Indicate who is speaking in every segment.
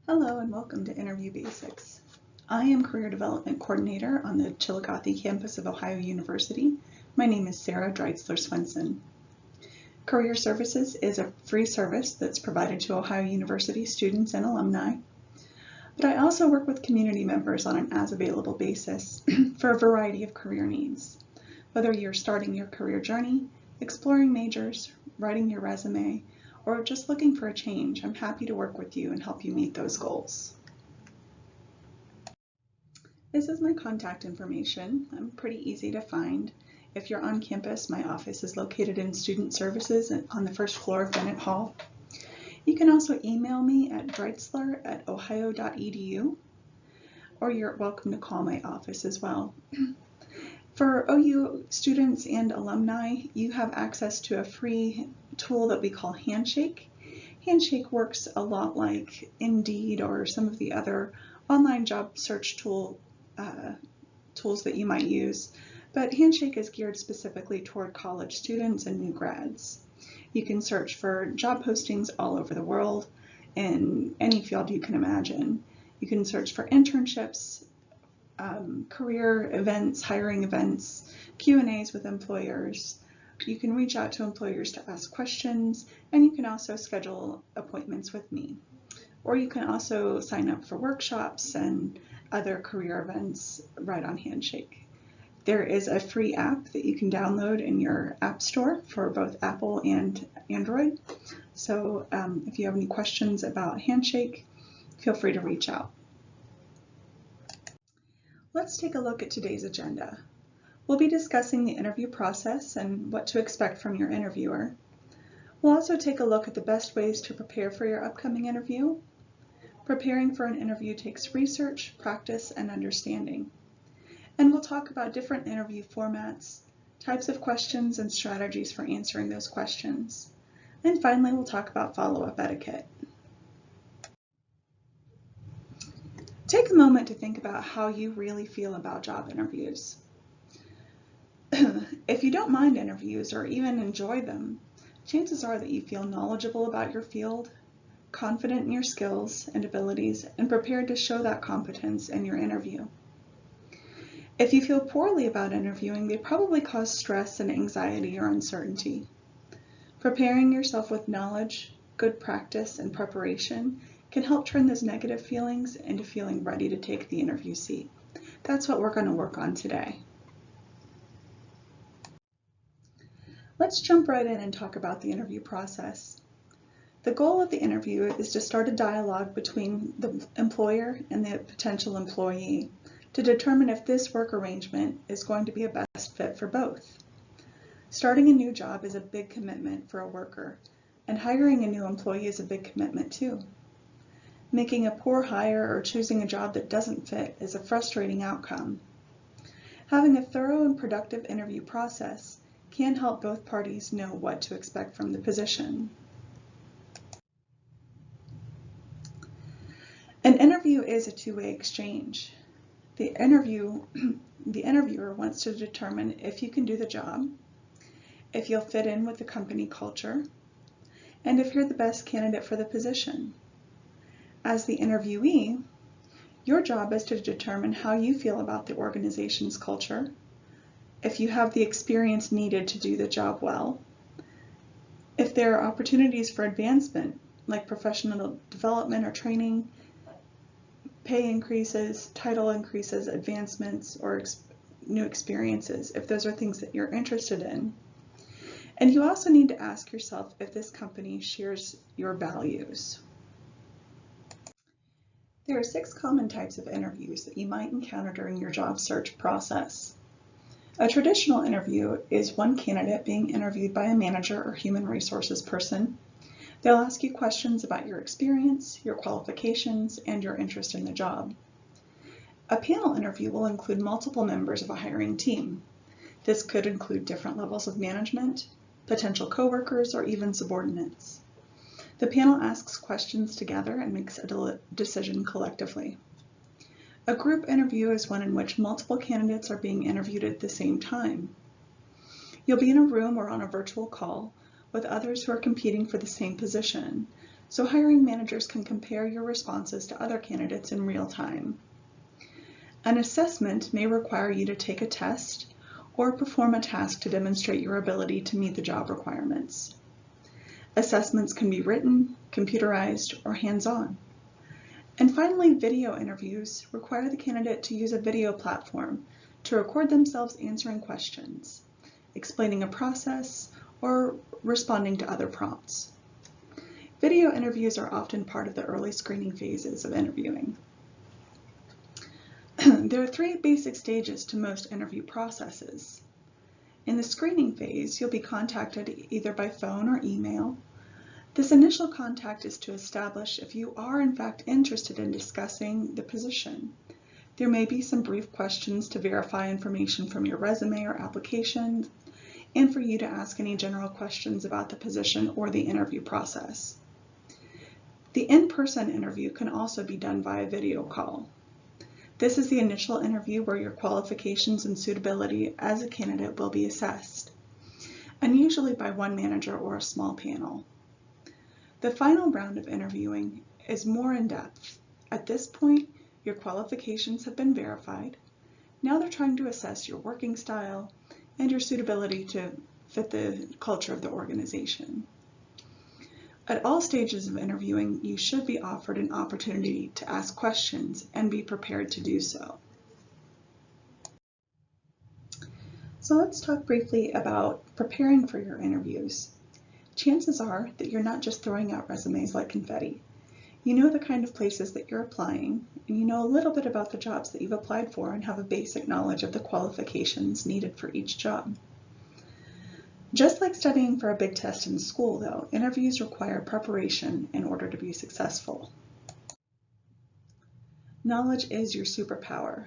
Speaker 1: Hello and welcome to Interview Basics. I am Career Development Coordinator on the Chillicothe campus of Ohio University. My name is Sarah Dreitzler-Swenson. Career Services is a free service that's provided to Ohio University students and alumni, but I also work with community members on an as-available basis for a variety of career needs. Whether you're starting your career journey, exploring majors, writing your resume, or just looking for a change, I'm happy to work with you and help you meet those goals. This is my contact information. I'm pretty easy to find. If you're on campus, my office is located in Student Services on the first floor of Bennett Hall. You can also email me at dreitzler@ohio.edu, or you're welcome to call my office as well. For OU students and alumni, you have access to a free tool that we call Handshake. Handshake works a lot like Indeed or some of the other online job search tools that you might use, but Handshake is geared specifically toward college students and new grads. You can search for job postings all over the world in any field you can imagine. You can search for internships, career events, hiring events, Q&As with employers. You can reach out to employers to ask questions, and you can also schedule appointments with me. Or you can also sign up for workshops and other career events right on Handshake. There is a free app that you can download in your app store for both Apple and Android. So if you have any questions about Handshake, feel free to reach out. Let's take a look at today's agenda. We'll be discussing the interview process and what to expect from your interviewer. We'll also take a look at the best ways to prepare for your upcoming interview. Preparing for an interview takes research, practice, and understanding. And we'll talk about different interview formats, types of questions, and strategies for answering those questions. And finally, we'll talk about follow-up etiquette. Take a moment to think about how you really feel about job interviews. If you don't mind interviews or even enjoy them, chances are that you feel knowledgeable about your field, confident in your skills and abilities, and prepared to show that competence in your interview. If you feel poorly about interviewing, they probably cause stress and anxiety or uncertainty. Preparing yourself with knowledge, good practice, and preparation can help turn those negative feelings into feeling ready to take the interview seat. That's what we're going to work on today. Let's jump right in and talk about the interview process. The goal of the interview is to start a dialogue between the employer and the potential employee to determine if this work arrangement is going to be a best fit for both. Starting a new job is a big commitment for a worker, and hiring a new employee is a big commitment too. Making a poor hire or choosing a job that doesn't fit is a frustrating outcome. Having a thorough and productive interview process can help both parties know what to expect from the position. An interview is a two-way exchange. The interviewer wants to determine if you can do the job, if you'll fit in with the company culture, and if you're the best candidate for the position. As the interviewee, your job is to determine how you feel about the organization's culture, if you have the experience needed to do the job well, if there are opportunities for advancement, like professional development or training, pay increases, title increases, advancements, or new experiences, if those are things that you're interested in. And you also need to ask yourself if this company shares your values. There are 6 common types of interviews that you might encounter during your job search process. A traditional interview is one candidate being interviewed by a manager or human resources person. They'll ask you questions about your experience, your qualifications, and your interest in the job. A panel interview will include multiple members of a hiring team. This could include different levels of management, potential coworkers, or even subordinates. The panel asks questions together and makes a decision collectively. A group interview is one in which multiple candidates are being interviewed at the same time. You'll be in a room or on a virtual call with others who are competing for the same position, so hiring managers can compare your responses to other candidates in real time. An assessment may require you to take a test or perform a task to demonstrate your ability to meet the job requirements. Assessments can be written, computerized, or hands-on. And finally, video interviews require the candidate to use a video platform to record themselves answering questions, explaining a process, or responding to other prompts. Video interviews are often part of the early screening phases of interviewing. There are 3 basic stages to most interview processes. In the screening phase, you'll be contacted either by phone or email. This initial contact is to establish if you are in fact interested in discussing the position. There may be some brief questions to verify information from your resume or application, and for you to ask any general questions about the position or the interview process. The in-person interview can also be done via video call. This is the initial interview where your qualifications and suitability as a candidate will be assessed, and usually by one manager or a small panel. The final round of interviewing is more in-depth. At this point, your qualifications have been verified. Now they're trying to assess your working style and your suitability to fit the culture of the organization. At all stages of interviewing, you should be offered an opportunity to ask questions and be prepared to do so. So let's talk briefly about preparing for your interviews. Chances are that you're not just throwing out resumes like confetti. You know the kind of places that you're applying, and you know a little bit about the jobs that you've applied for and have a basic knowledge of the qualifications needed for each job. Just like studying for a big test in school, though, interviews require preparation in order to be successful. Knowledge is your superpower.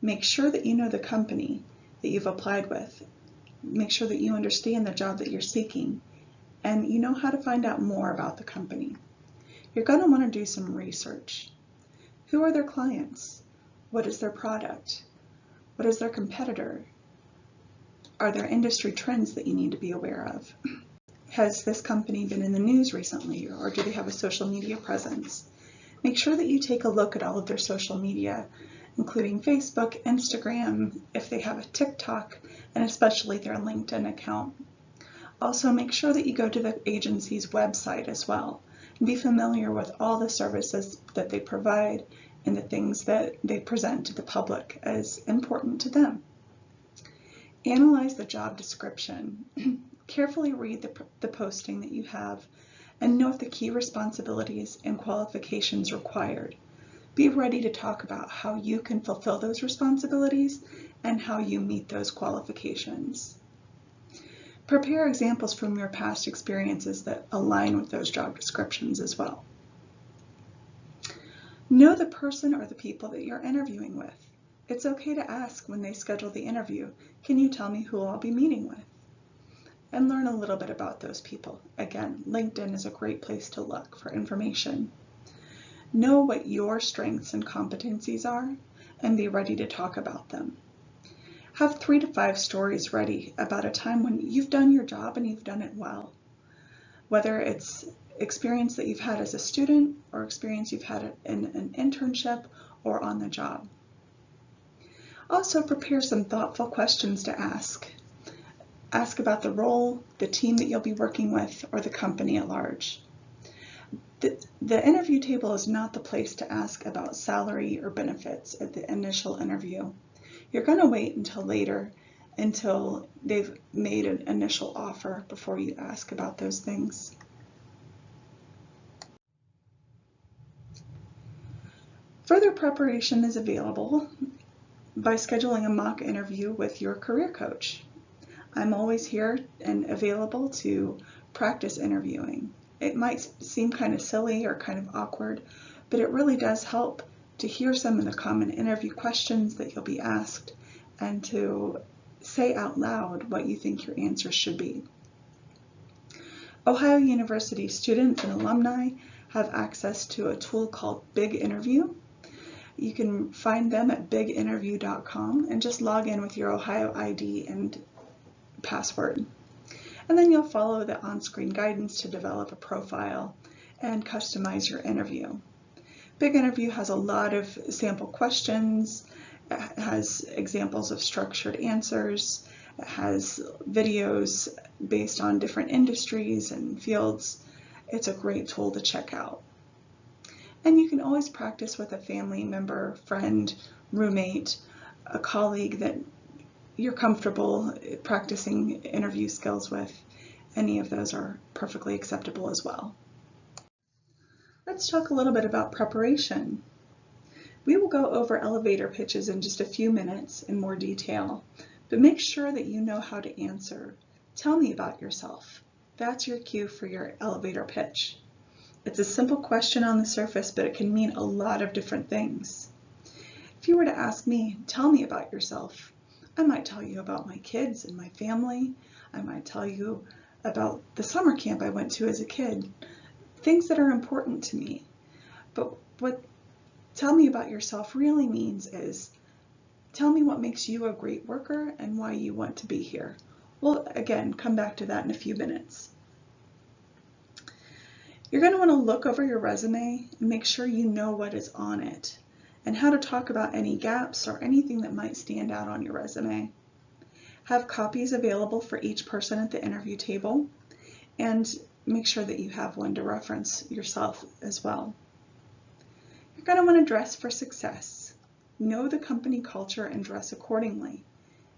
Speaker 1: Make sure that you know the company that you've applied with. Make sure that you understand the job that you're seeking, and you know how to find out more about the company. You're going to want to do some research. Who are their clients? What is their product? What is their competitor? Are there industry trends that you need to be aware of? Has this company been in the news recently, or do they have a social media presence? Make sure that you take a look at all of their social media, including Facebook, Instagram, if they have a TikTok, and especially their LinkedIn account. Also, make sure that you go to the agency's website as well, and be familiar with all the services that they provide and the things that they present to the public as important to them. Analyze the job description. Carefully read the posting that you have and note the key responsibilities and qualifications required. Be ready to talk about how you can fulfill those responsibilities and how you meet those qualifications. Prepare examples from your past experiences that align with those job descriptions as well. Know the person or the people that you're interviewing with. It's okay to ask when they schedule the interview, can you tell me who I'll be meeting with? And learn a little bit about those people. Again, LinkedIn is a great place to look for information. Know what your strengths and competencies are and be ready to talk about them. Have 3 to 5 stories ready about a time when you've done your job and you've done it well. Whether it's experience that you've had as a student or experience you've had in an internship or on the job. Also, prepare some thoughtful questions to ask. Ask about the role, the team that you'll be working with, or the company at large. The interview table is not the place to ask about salary or benefits at the initial interview. You're going to wait until later, until they've made an initial offer before you ask about those things. Further preparation is available by scheduling a mock interview with your career coach. I'm always here and available to practice interviewing. It might seem kind of silly or kind of awkward, but it really does help to hear some of the common interview questions that you'll be asked and to say out loud what you think your answers should be. Ohio University students and alumni have access to a tool called Big Interview. You can find them at biginterview.com and just log in with your Ohio ID and password. And then you'll follow the on-screen guidance to develop a profile and customize your interview. Big Interview has a lot of sample questions, it has examples of structured answers, it has videos based on different industries and fields. It's a great tool to check out. And you can always practice with a family member, friend, roommate, a colleague that you're comfortable practicing interview skills with. Any of those are perfectly acceptable as well. Let's talk a little bit about preparation. We will go over elevator pitches in just a few minutes in more detail, but make sure that you know how to answer. Tell me about yourself. That's your cue for your elevator pitch. It's a simple question on the surface, but it can mean a lot of different things. If you were to ask me, tell me about yourself, I might tell you about my kids and my family. I might tell you about the summer camp I went to as a kid. Things that are important to me. But what tell me about yourself really means is tell me what makes you a great worker and why you want to be here. We'll again come back to that in a few minutes. You're going to want to look over your resume and make sure you know what is on it and how to talk about any gaps or anything that might stand out on your resume. Have copies available for each person at the interview table, and make sure that you have one to reference yourself as well. You're going to want to dress for success. Know the company culture and dress accordingly.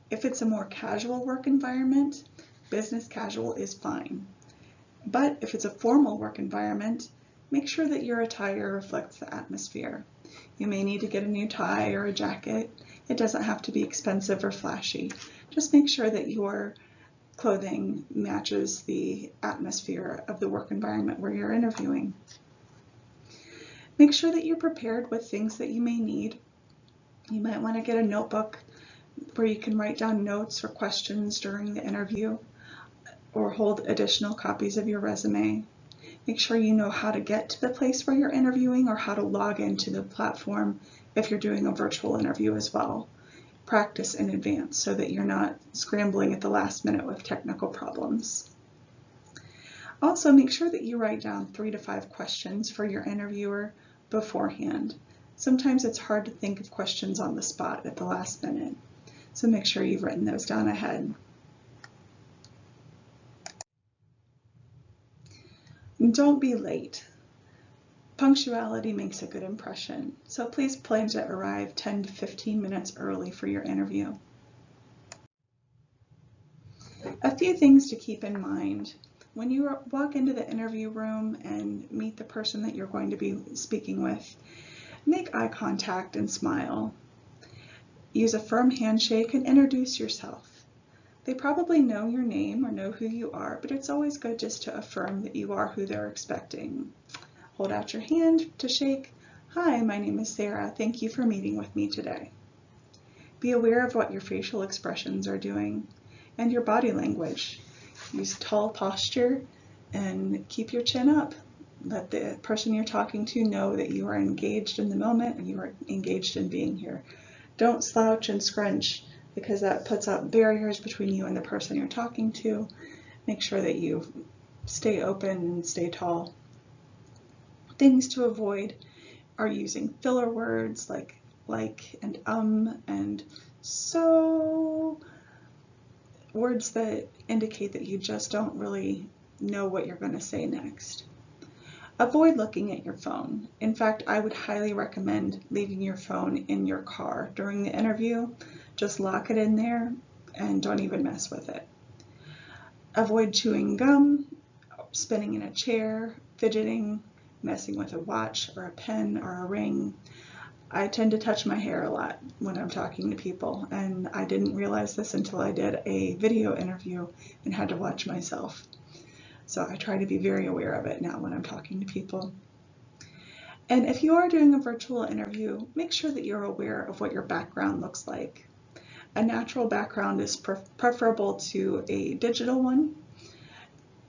Speaker 1: If it's a more casual work environment, business casual is fine. But if it's a formal work environment, make sure that your attire reflects the atmosphere. You may need to get a new tie or a jacket. It doesn't have to be expensive or flashy. Just make sure that your clothing matches the atmosphere of the work environment where you're interviewing. Make sure that you're prepared with things that you may need. You might want to get a notebook where you can write down notes or questions during the interview, or hold additional copies of your resume. Make sure you know how to get to the place where you're interviewing or how to log into the platform if you're doing a virtual interview as well. Practice in advance so that you're not scrambling at the last minute with technical problems. Also, make sure that you write down 3 to 5 questions for your interviewer beforehand. Sometimes it's hard to think of questions on the spot at the last minute, so make sure you've written those down ahead. Don't be late. Punctuality makes a good impression, so please plan to arrive 10 to 15 minutes early for your interview. A few things to keep in mind. When you walk into the interview room and meet the person that you're going to be speaking with, make eye contact and smile. Use a firm handshake and introduce yourself. They probably know your name or know who you are, but it's always good just to affirm that you are who they're expecting. Hold out your hand to shake. Hi, my name is Sarah. Thank you for meeting with me today. Be aware of what your facial expressions are doing and your body language. Use tall posture and keep your chin up. Let the person you're talking to know that you are engaged in the moment and you are engaged in being here. Don't slouch and scrunch, because that puts up barriers between you and the person you're talking to. Make sure that you stay open and stay tall. Things to avoid are using filler words like and so, words that indicate that you just don't really know what you're going to say next. Avoid looking at your phone. In fact, I would highly recommend leaving your phone in your car during the interview. Just lock it in there and don't even mess with it. Avoid chewing gum, spinning in a chair, fidgeting, messing with a watch or a pen or a ring. I tend to touch my hair a lot when I'm talking to people, and I didn't realize this until I did a video interview and had to watch myself. So I try to be very aware of it now when I'm talking to people. And if you are doing a virtual interview, make sure that you're aware of what your background looks like. A natural background is preferable to a digital one.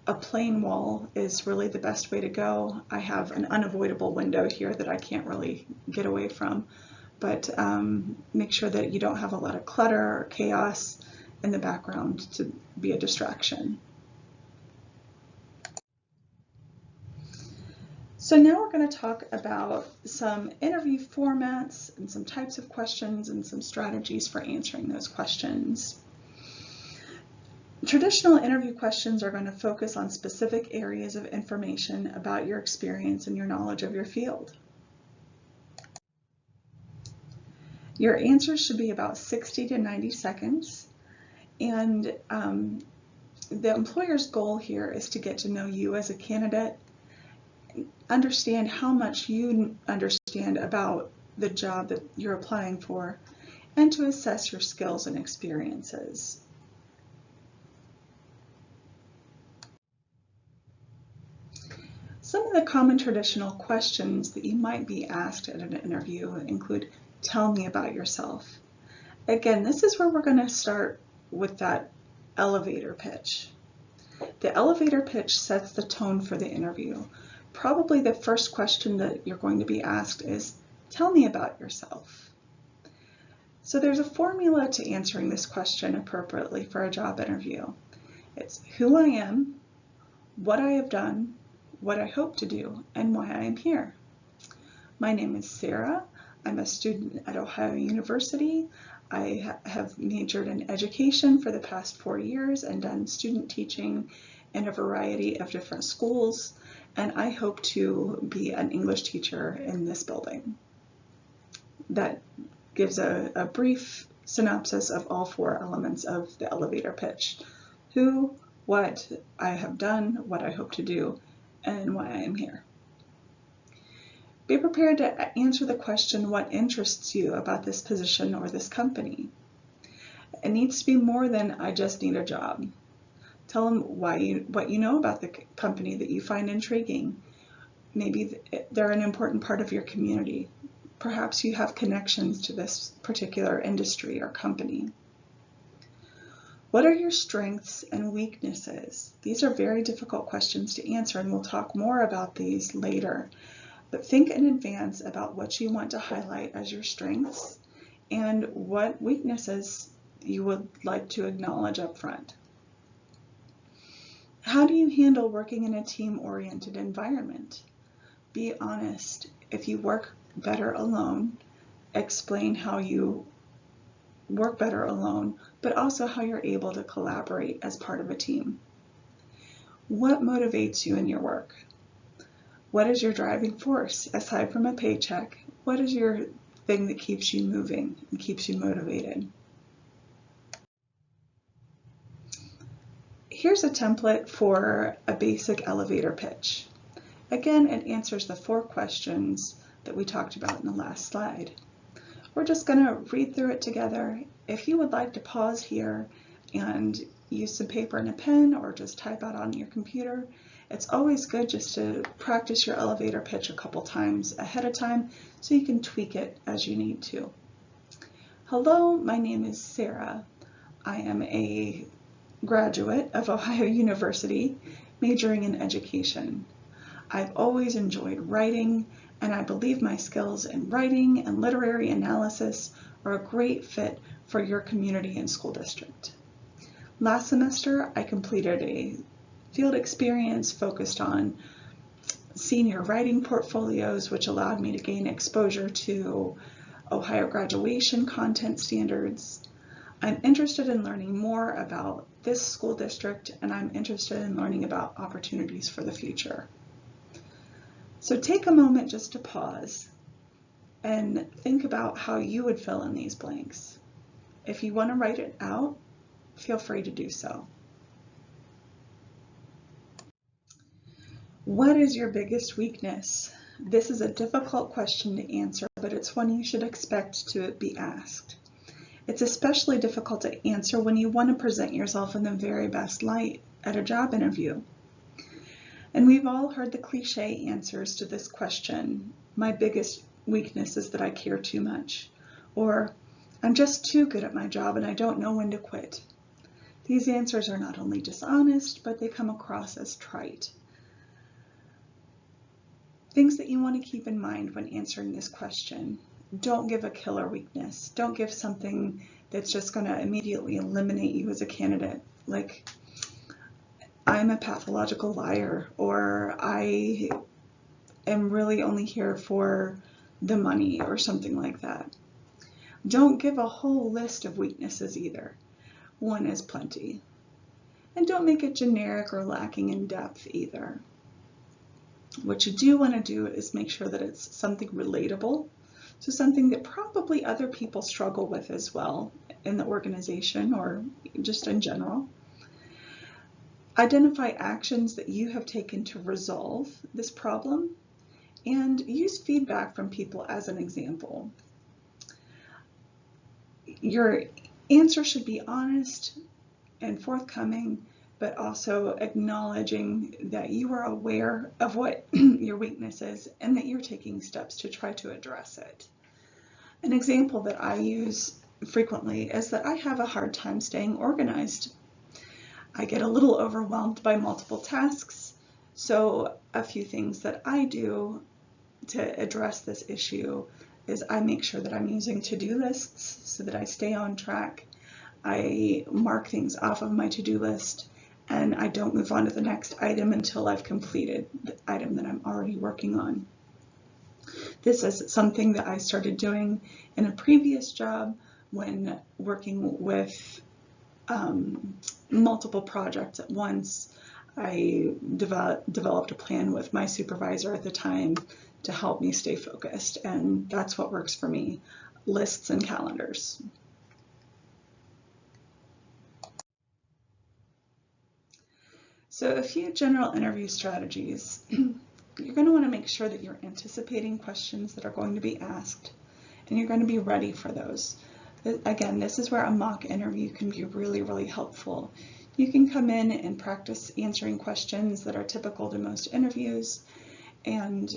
Speaker 1: A plain wall is really the best way to go. I have an unavoidable window here that I can't really get away from, but make sure that you don't have a lot of clutter or chaos in the background to be a distraction. So now we're going to talk about some interview formats and some types of questions and some strategies for answering those questions. Traditional interview questions are going to focus on specific areas of information about your experience and your knowledge of your field. Your answers should be about 60 to 90 seconds, and the employer's goal here is to get to know you as a candidate, understand how much you understand about the job that you're applying for, and to assess your skills and experiences. Some of the common traditional questions that you might be asked at an interview include, tell me about yourself. Again, this is where we're going to start with that elevator pitch. The elevator pitch sets the tone for the interview. Probably the first question that you're going to be asked is, tell me about yourself. So there's a formula to answering this question appropriately for a job interview. It's who I am, what I have done, what I hope to do, and why I am here. My name is Sarah. I'm a student at Ohio University. I have majored in education for the past 4 years and done student teaching in a variety of different schools, and I hope to be an English teacher in this building. That gives a brief synopsis of all 4 elements of the elevator pitch. Who, what I have done, what I hope to do, and why I am here. Be prepared to answer the question, what interests you about this position or this company? It needs to be more than, I just need a job. Tell them what you know about the company that you find intriguing. Maybe they're an important part of your community. Perhaps you have connections to this particular industry or company. What are your strengths and weaknesses? These are very difficult questions to answer, and we'll talk more about these later. But think in advance about what you want to highlight as your strengths and what weaknesses you would like to acknowledge up front. How do you handle working in a team-oriented environment? Be honest. If you work better alone, explain how you work better alone, but also how you're able to collaborate as part of a team. What motivates you in your work? What is your driving force? Aside from a paycheck, what is your thing that keeps you moving and keeps you motivated? Here's a template for a basic elevator pitch. Again, it answers the 4 questions that we talked about in the last slide. We're just going to read through it together. If you would like to pause here and use some paper and a pen or just type out on your computer, it's always good just to practice your elevator pitch a couple times ahead of time so you can tweak it as you need to. Hello, my name is Sarah. I am a graduate of Ohio University, majoring in education. I've always enjoyed writing, and I believe my skills in writing and literary analysis are a great fit for your community and school district. Last semester, I completed a field experience focused on senior writing portfolios, which allowed me to gain exposure to Ohio graduation content standards. I'm interested in learning more about this school district, and I'm interested in learning about opportunities for the future. So take a moment just to pause and think about how you would fill in these blanks. If you want to write it out, feel free to do so. What is your biggest weakness? This is a difficult question to answer, but it's one you should expect to be asked. It's especially difficult to answer when you want to present yourself in the very best light at a job interview. And we've all heard the cliche answers to this question. My biggest weakness is that I care too much. Or, I'm just too good at my job and I don't know when to quit. These answers are not only dishonest, but they come across as trite. Things that you want to keep in mind when answering this question. Don't give a killer weakness. Don't give something that's just going to immediately eliminate you as a candidate. Like, I'm a pathological liar, or I am really only here for the money or something like that. Don't give a whole list of weaknesses either. One is plenty. And don't make it generic or lacking in depth either. What you do want to do is make sure that it's something relatable, so something that probably other people struggle with as well in the organization or just in general. Identify actions that you have taken to resolve this problem, and use feedback from people as an example. Your answer should be honest and forthcoming, but also acknowledging that you are aware of what your weakness is and that you're taking steps to try to address it. An example that I use frequently is that I have a hard time staying organized. I get a little overwhelmed by multiple tasks, so a few things that I do to address this issue is I make sure that I'm using to-do lists so that I stay on track. I mark things off of my to-do list, and I don't move on to the next item until I've completed the item that I'm already working on. This is something that I started doing in a previous job when working with multiple projects at once. I developed a plan with my supervisor at the time to help me stay focused, and that's what works for me, lists and calendars. So a few general interview strategies. You're going to want to make sure that you're anticipating questions that are going to be asked, and you're going to be ready for those. Again, this is where a mock interview can be really, really helpful. You can come in and practice answering questions that are typical to most interviews, and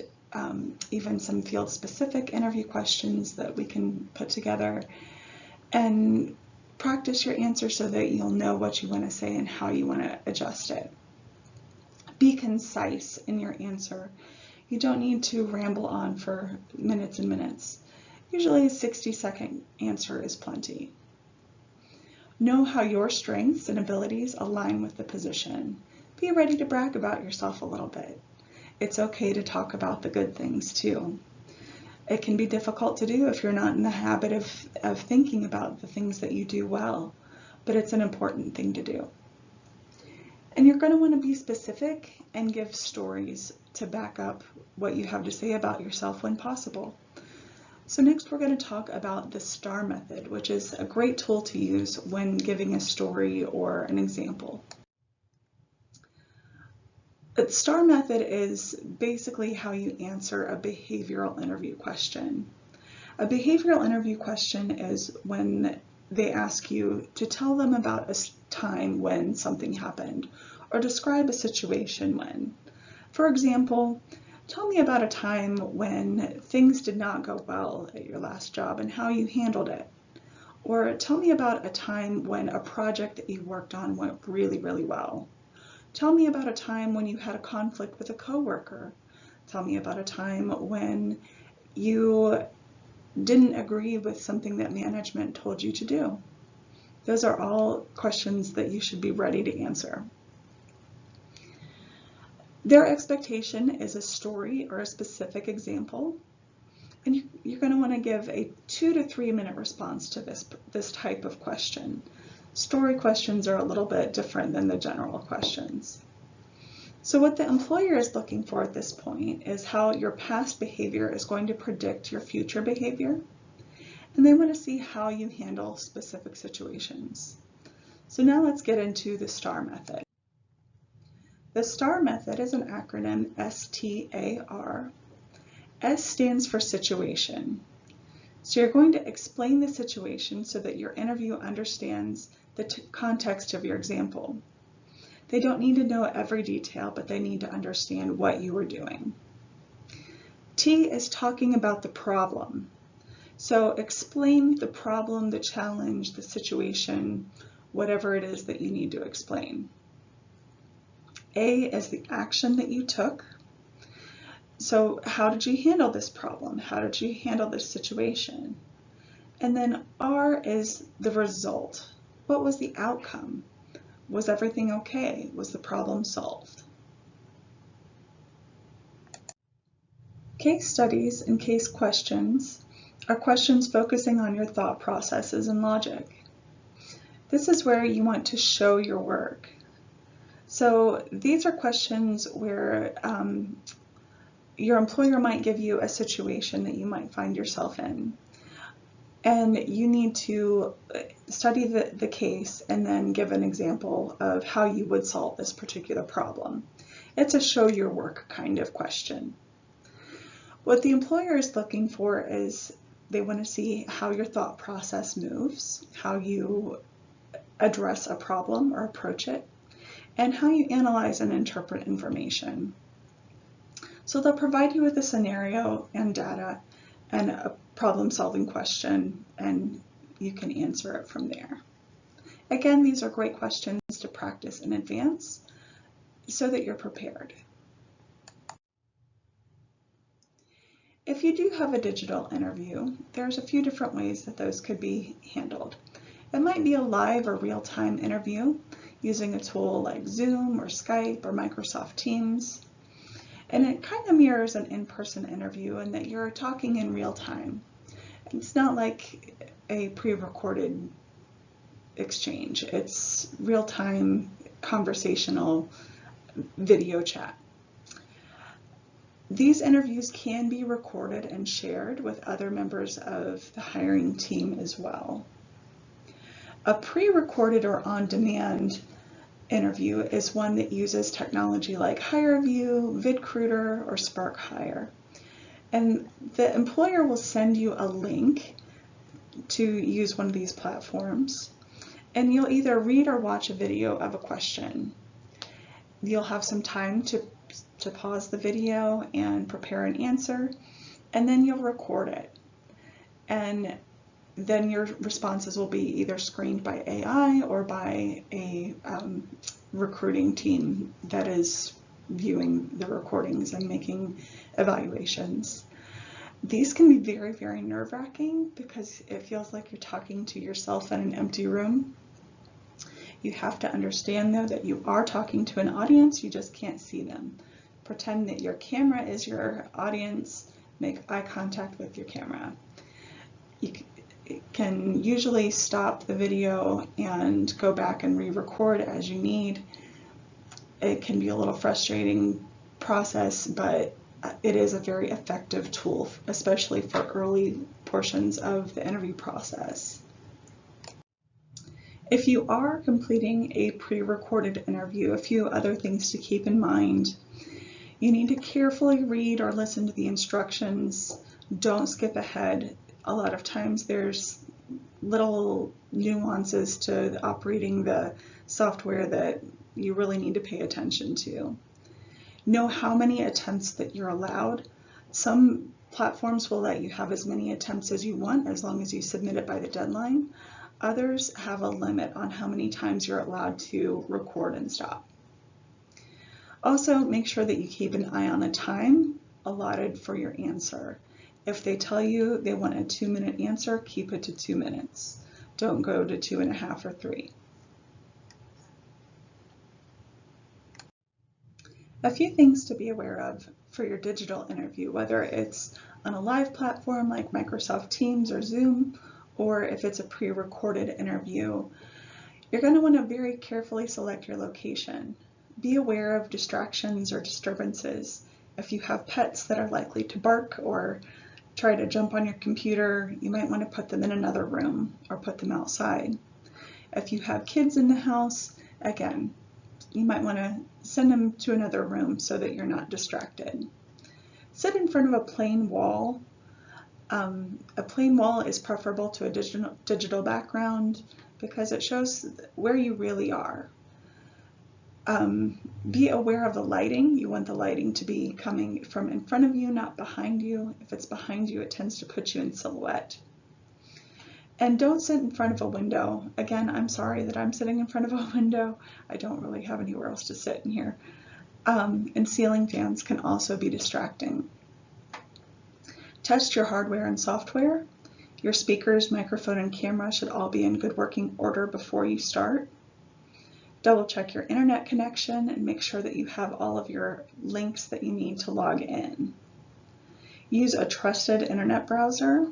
Speaker 1: even some field-specific interview questions that we can put together, and practice your answer so that you'll know what you want to say and how you want to adjust it. Be concise in your answer. You don't need to ramble on for minutes and minutes. Usually a 60-second answer is plenty. Know how your strengths and abilities align with the position. Be ready to brag about yourself a little bit. It's okay to talk about the good things too. It can be difficult to do if you're not in the habit of thinking about the things that you do well, but it's an important thing to do. And you're going to want to be specific and give stories to back up what you have to say about yourself when possible. So next we're going to talk about the STAR method, which is a great tool to use when giving a story or an example. The STAR method is basically how you answer a behavioral interview question. A behavioral interview question is when they ask you to tell them about a time when something happened, or describe a situation when. For example, tell me about a time when things did not go well at your last job and how you handled it. Or tell me about a time when a project that you worked on went really, really well. Tell me about a time when you had a conflict with a coworker. Tell me about a time when you didn't agree with something that management told you to do. Those are all questions that you should be ready to answer. Their expectation is a story or a specific example, and you're going to want to give a 2 to 3 minute response to this type of question. Story questions are a little bit different than the general questions. So what the employer is looking for at this point is how your past behavior is going to predict your future behavior, and they want to see how you handle specific situations. So now let's get into the STAR method. The STAR method is an acronym, STAR. S stands for situation. So you're going to explain the situation so that your interviewer understands the context of your example. They don't need to know every detail, but they need to understand what you were doing. T is talking about the problem. So explain the problem, the challenge, the situation, whatever it is that you need to explain. A is the action that you took. So how did you handle this problem? How did you handle this situation? And then R is the result. What was the outcome? Was everything okay? Was the problem solved? Case studies and case questions are questions focusing on your thought processes and logic. This is where you want to show your work. So these are questions where your employer might give you a situation that you might find yourself in. And you need to study the case and then give an example of how you would solve this particular problem. It's a show your work kind of question. What the employer is looking for is they want to see how your thought process moves, how you address a problem or approach it, and how you analyze and interpret information. So they'll provide you with a scenario and data and a problem-solving question, and you can answer it from there. Again, these are great questions to practice in advance so that you're prepared. If you do have a digital interview, there's a few different ways that those could be handled. It might be a live or real-time interview using a tool like Zoom or Skype or Microsoft Teams. And it kind of mirrors an in-person interview in that you're talking in real time. It's not like a pre-recorded exchange. It's real-time conversational video chat. These interviews can be recorded and shared with other members of the hiring team as well. A pre-recorded or on-demand interview is one that uses technology like HireVue, VidCruiter, or SparkHire. And the employer will send you a link to use one of these platforms, and you'll either read or watch a video of a question. You'll have some time to pause the video and prepare an answer, and then you'll record it. And then your responses will be either screened by AI or by a recruiting team that is viewing the recordings and making evaluations. These can be very, very nerve-wracking because it feels like you're talking to yourself in an empty room. You have to understand, though, that you are talking to an audience, you just can't see them. Pretend that your camera is your audience, make eye contact with your camera. You can usually stop the video and go back and re-record as you need. It can be a little frustrating process, but it is a very effective tool, especially for early portions of the interview process. If you are completing a pre-recorded interview, a few other things to keep in mind. You need to carefully read or listen to the instructions. Don't skip ahead. A lot of times there's little nuances to operating the software that you really need to pay attention to. Know how many attempts that you're allowed. Some platforms will let you have as many attempts as you want as long as you submit it by the deadline. Others have a limit on how many times you're allowed to record and stop. Also, make sure that you keep an eye on the time allotted for your answer. If they tell you they want a 2-minute answer, keep it to 2 minutes. Don't go to 2.5 or 3. A few things to be aware of for your digital interview, whether it's on a live platform like Microsoft Teams or Zoom, or if it's a pre-recorded interview. You're going to want to very carefully select your location. Be aware of distractions or disturbances. If you have pets that are likely to bark or try to jump on your computer, you might want to put them in another room or put them outside. If you have kids in the house, again, you might want to send them to another room so that you're not distracted. Sit in front of a plain wall. A plain wall is preferable to a digital background because it shows where you really are. Be aware of the lighting. You want the lighting to be coming from in front of you, not behind you. If it's behind you, it tends to put you in silhouette. And don't sit in front of a window. Again, I'm sorry that I'm sitting in front of a window. I don't really have anywhere else to sit in here. And ceiling fans can also be distracting. Test your hardware and software. Your speakers, microphone, and camera should all be in good working order before you start. Double check your internet connection and make sure that you have all of your links that you need to log in. Use a trusted internet browser,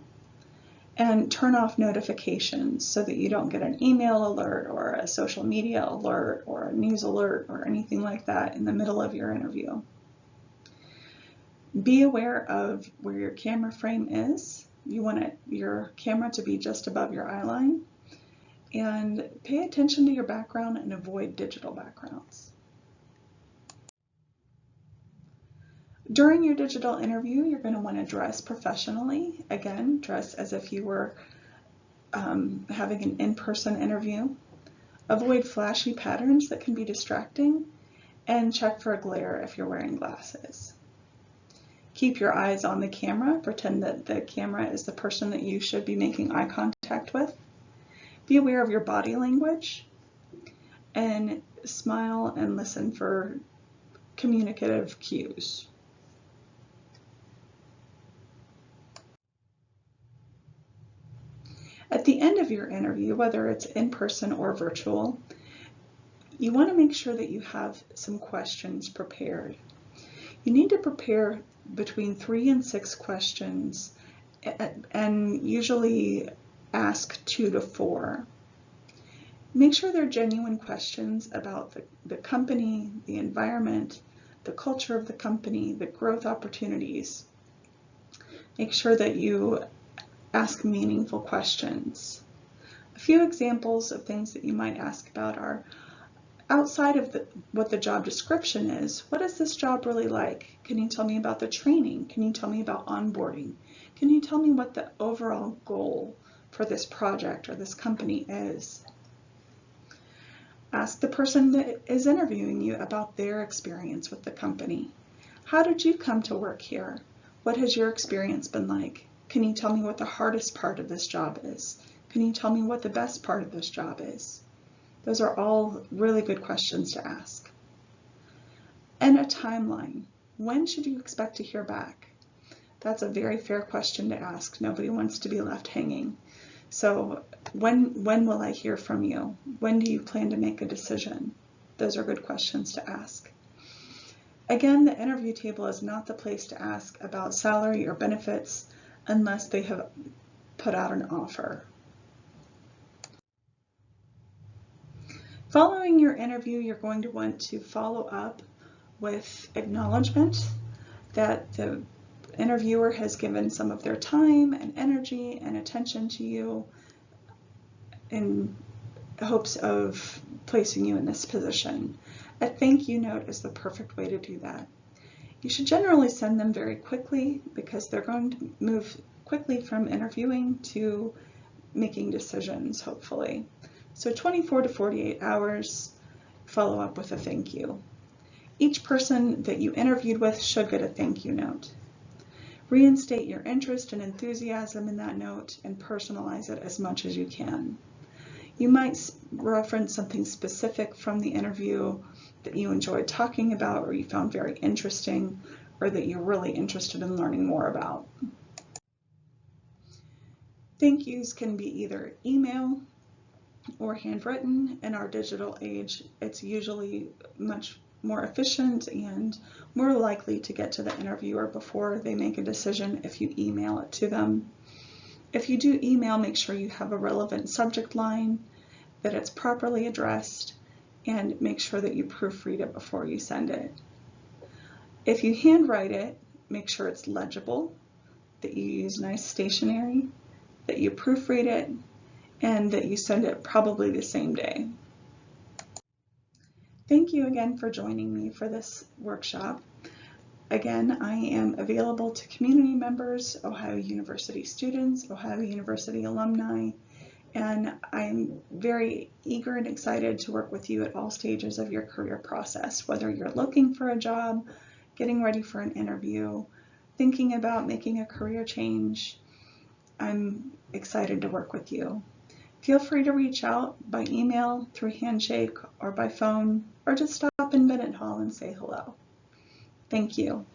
Speaker 1: and turn off notifications so that you don't get an email alert or a social media alert or a news alert or anything like that in the middle of your interview. Be aware of where your camera frame is. You want your camera to be just above your eye line. And pay attention to your background and avoid digital backgrounds. During your digital interview, you're going to want to dress professionally. Again, dress as if you were having an in-person interview. Avoid flashy patterns that can be distracting, and check for a glare if you're wearing glasses. Keep your eyes on the camera. Pretend that the camera is the person that you should be making eye contact with. Be aware of your body language, and smile and listen for communicative cues. At the end of your interview, whether it's in person or virtual, you want to make sure that you have some questions prepared. You need to prepare between 3 and 6 questions, and usually ask 2 to 4. Make sure they're genuine questions about the company, the environment, the culture of the company, the growth opportunities. Make sure that you ask meaningful questions. A few examples of things that you might ask about are, outside of what the job description is, what is this job really like? Can you tell me about the training? Can you tell me about onboarding? Can you tell me what the overall goal for this project or this company is? Ask the person that is interviewing you about their experience with the company. How did you come to work here? What has your experience been like? Can you tell me what the hardest part of this job is? Can you tell me what the best part of this job is? Those are all really good questions to ask. And a timeline. When should you expect to hear back? That's a very fair question to ask. Nobody wants to be left hanging. So when will I hear from you? When do you plan to make a decision? Those are good questions to ask. Again, the interview table is not the place to ask about salary or benefits unless they have put out an offer. Following your interview, you're going to want to follow up with acknowledgement that the interviewer has given some of their time and energy and attention to you in hopes of placing you in this position. A thank you note is the perfect way to do that. You should generally send them very quickly because they're going to move quickly from interviewing to making decisions, hopefully. So 24 to 48 hours, follow up with a thank you. Each person that you interviewed with should get a thank you note. Reinstate your interest and enthusiasm in that note and personalize it as much as you can. You might reference something specific from the interview that you enjoyed talking about or you found very interesting or that you're really interested in learning more about. Thank yous can be either email or handwritten. In our digital age, it's usually much more efficient and more likely to get to the interviewer before they make a decision if you email it to them. If you do email, make sure you have a relevant subject line, that it's properly addressed, and make sure that you proofread it before you send it. If you handwrite it, make sure it's legible, that you use nice stationery, that you proofread it, and that you send it probably the same day. Thank you again for joining me for this workshop. Again, I am available to community members, Ohio University students, Ohio University alumni, and I'm very eager and excited to work with you at all stages of your career process, whether you're looking for a job, getting ready for an interview, thinking about making a career change. I'm excited to work with you. Feel free to reach out by email, through Handshake, or by phone, or just stop in Bennett Hall and say hello. Thank you.